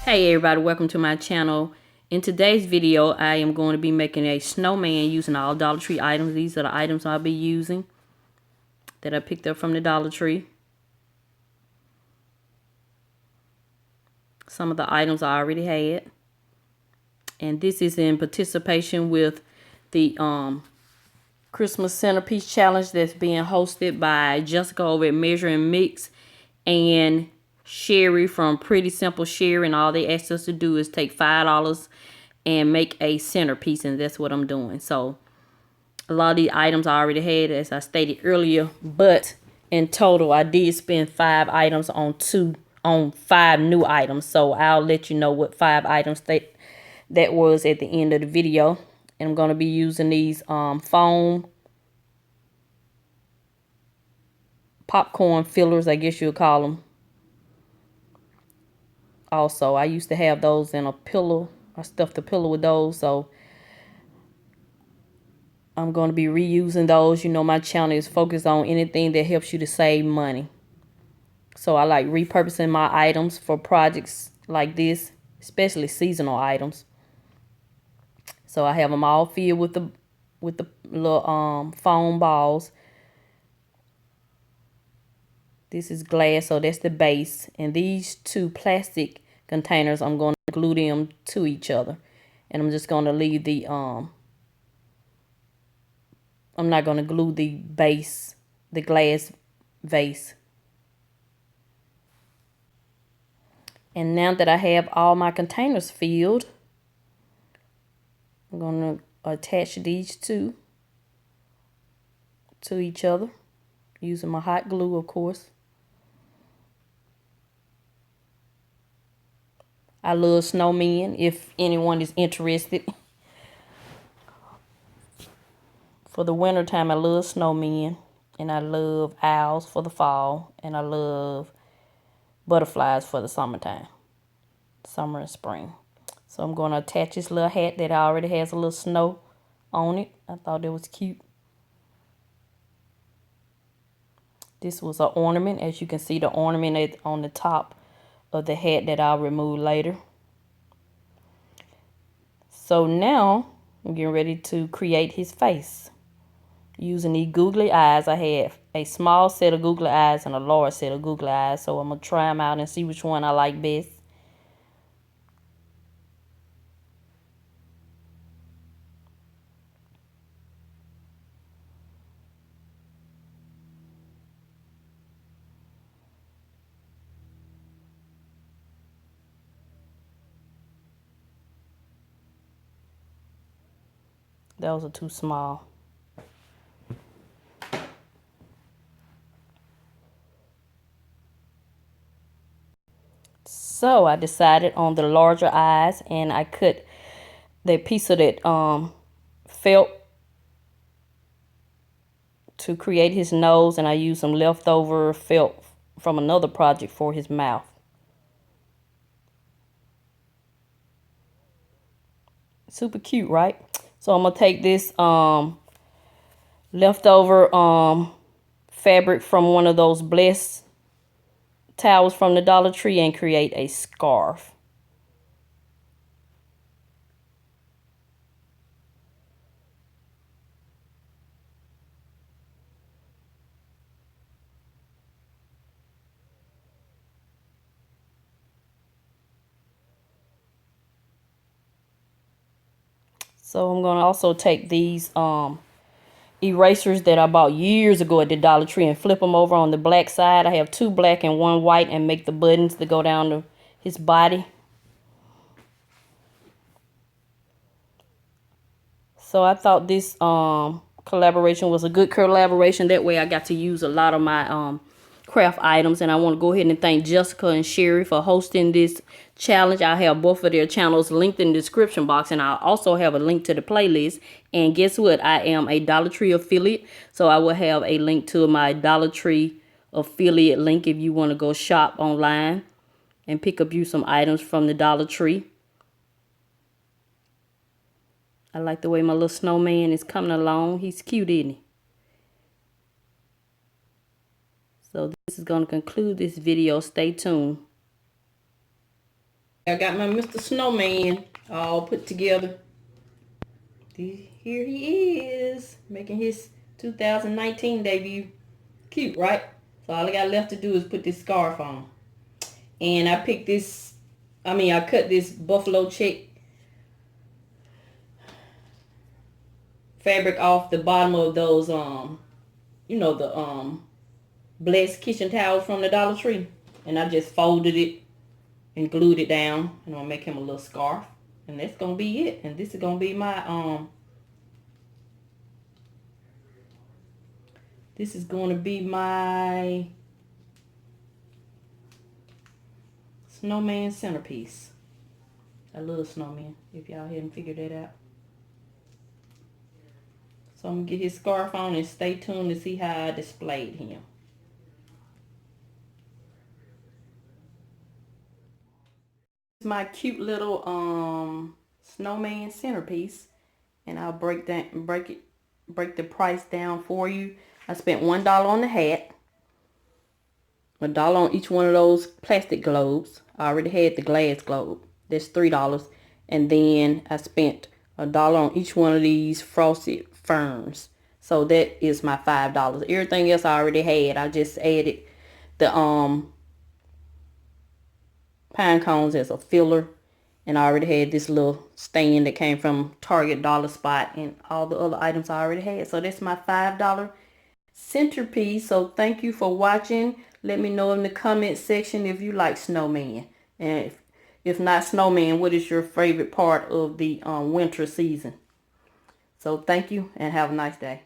Hey everybody, welcome to my channel. In today's video, I am going to be making a snowman using all Dollar Tree items. These are the items I'll be using that I picked up from the Dollar Tree. Some of the items I already had. And this is in participation with the Christmas centerpiece challenge that's being hosted by Jessica over at Measure and Mix and Sherri from pretty.simple.Sherri, and all they asked us to do is take $5 and make a centerpiece, and that's what I'm doing. So a lot of these items I already had, as I stated earlier, but in total I did spend 5 items on 5 new items. So I'll let you know what 5 items that was at the end of the video. And I'm going to be using these foam popcorn fillers, I guess you'll call them. Also, I used to have those in a pillow. I stuffed the pillow with those, so I'm going to be reusing those. You know, my channel is focused on anything that helps you to save money. So I like repurposing my items for projects like this, especially seasonal items. So I have them all filled with the little foam balls. This is glass, so that's the base. And these 2 plastic containers, I'm going to glue them to each other. And I'm just going to leave the, I'm not going to glue the base, the glass vase. And now that I have all my containers filled, I'm going to attach these 2 to each other using my hot glue, of course. I love snowmen, if anyone is interested. For the winter time, I love snowmen, and I love owls for the fall, and I love butterflies for the summertime, summer and spring. So I'm going to attach this little hat that already has a little snow on it. I thought it was cute. This was an ornament. As you can see, the ornament is on the top of the hat that I'll remove later. So now I'm getting ready to create his face. Using these googly eyes, I have a small set of googly eyes and a large set of googly eyes. So I'm going to try them out and see which one I like best. Those are too small. So I decided on the larger eyes, and I cut the piece of that felt to create his nose, and I used some leftover felt from another project for his mouth. Super cute, right? So I'm gonna take this leftover fabric from one of those Blessed towels from the Dollar Tree and create a scarf. So I'm gonna also take these erasers that I bought years ago at the Dollar Tree and flip them over on the black side. I have 2 black and 1 white, and make the buttons that go down to his body. So I thought this collaboration was a good collaboration. That way I got to use a lot of my craft items. And I want to go ahead and thank Jessica and Sherri for hosting this challenge. I have both of their channels linked in the description box, and I also have a link to the playlist. And guess what? I am a Dollar Tree affiliate, so I will have a link to my Dollar Tree affiliate link if you want to go shop online and pick up you some items from the Dollar Tree. I like the way my little snowman is coming along. He's cute, isn't he? So this is going to conclude this video. Stay tuned. I got my Mr. Snowman all put together. Here he is, making his 2019 debut. Cute, right? So all I got left to do is put this scarf on. And I picked this, I cut this buffalo check fabric off the bottom of those, the Blessed kitchen towels from the Dollar Tree. And I just folded it and glued it down. And I'm gonna make him a little scarf. And that's gonna be it. And this is gonna be my snowman centerpiece. I love snowman, if y'all hadn't figured that out. So I'm gonna get his scarf on and stay tuned to see how I displayed him. My cute little snowman centerpiece, and I'll break the price down for you. I spent $1 on the hat, $1 on each one of those plastic globes. I already had the glass globe. That's $3, and then I spent $1 on each one of these frosted ferns. So that is my $5. Everything else I already had. I just added the pine cones as a filler, and I already had this little stand that came from Target Dollar Spot, and all the other items I already had. So that's my $5 centerpiece. So thank you for watching. Let me know in the comment section if you like snowman, and if not snowman, what is your favorite part of the winter season. So thank you and have a nice day.